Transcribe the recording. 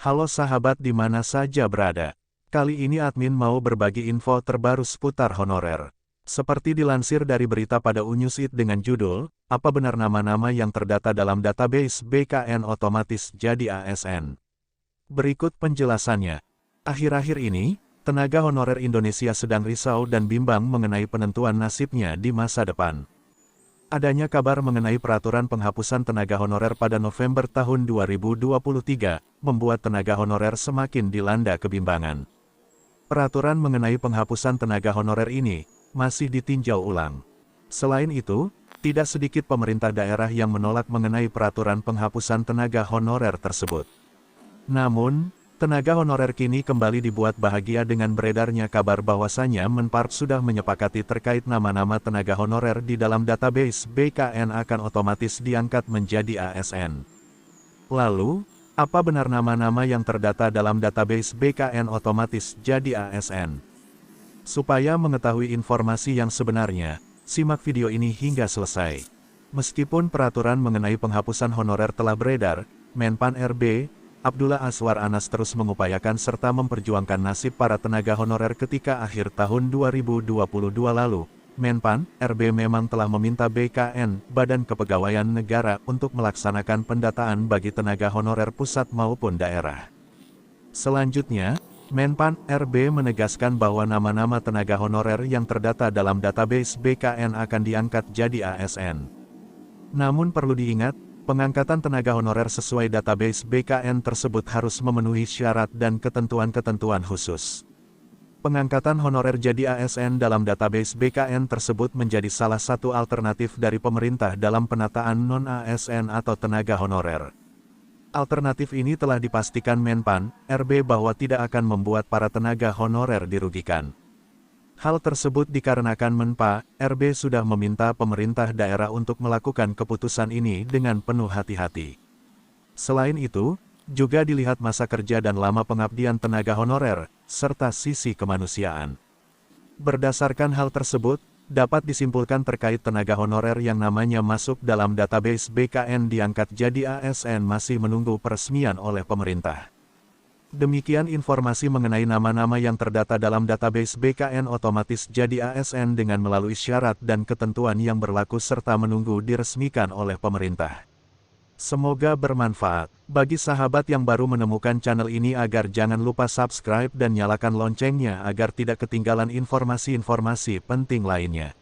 Halo sahabat di mana saja berada. Kali ini admin mau berbagi info terbaru seputar honorer. Seperti dilansir dari berita pada Unyusit dengan judul, apa benar nama-nama yang terdata dalam database BKN otomatis jadi ASN? Berikut penjelasannya. Akhir-akhir ini, tenaga honorer Indonesia sedang risau dan bimbang mengenai penentuan nasibnya di masa depan. Adanya kabar mengenai peraturan penghapusan tenaga honorer pada November tahun 2023, membuat tenaga honorer semakin dilanda kebimbangan. Peraturan mengenai penghapusan tenaga honorer ini masih ditinjau ulang. Selain itu, tidak sedikit pemerintah daerah yang menolak mengenai peraturan penghapusan tenaga honorer tersebut. Namun, tenaga honorer kini kembali dibuat bahagia dengan beredarnya kabar bahwasanya Menparp sudah menyepakati terkait nama-nama tenaga honorer di dalam database BKN akan otomatis diangkat menjadi ASN. Lalu, apa benar nama-nama yang terdata dalam database BKN otomatis jadi ASN? Supaya mengetahui informasi yang sebenarnya, simak video ini hingga selesai. Meskipun peraturan mengenai penghapusan honorer telah beredar, Menpan RB, Abdullah Azwar Anas terus mengupayakan serta memperjuangkan nasib para tenaga honorer ketika akhir tahun 2022 lalu. Menpan, RB memang telah meminta BKN, Badan Kepegawaian Negara, untuk melaksanakan pendataan bagi tenaga honorer pusat maupun daerah. Selanjutnya, Menpan, RB menegaskan bahwa nama-nama tenaga honorer yang terdata dalam database BKN akan diangkat jadi ASN. Namun perlu diingat, pengangkatan tenaga honorer sesuai database BKN tersebut harus memenuhi syarat dan ketentuan-ketentuan khusus. Pengangkatan honorer jadi ASN dalam database BKN tersebut menjadi salah satu alternatif dari pemerintah dalam penataan non-ASN atau tenaga honorer. Alternatif ini telah dipastikan Menpan, RB bahwa tidak akan membuat para tenaga honorer dirugikan. Hal tersebut dikarenakan Menpa, RB sudah meminta pemerintah daerah untuk melakukan keputusan ini dengan penuh hati-hati. Selain itu, juga dilihat masa kerja dan lama pengabdian tenaga honorer, serta sisi kemanusiaan. Berdasarkan hal tersebut, dapat disimpulkan terkait tenaga honorer yang namanya masuk dalam database BKN diangkat jadi ASN masih menunggu peresmian oleh pemerintah. Demikian informasi mengenai nama-nama yang terdata dalam database BKN otomatis jadi ASN dengan melalui syarat dan ketentuan yang berlaku serta menunggu diresmikan oleh pemerintah. Semoga bermanfaat bagi sahabat yang baru menemukan channel ini agar jangan lupa subscribe dan nyalakan loncengnya agar tidak ketinggalan informasi-informasi penting lainnya.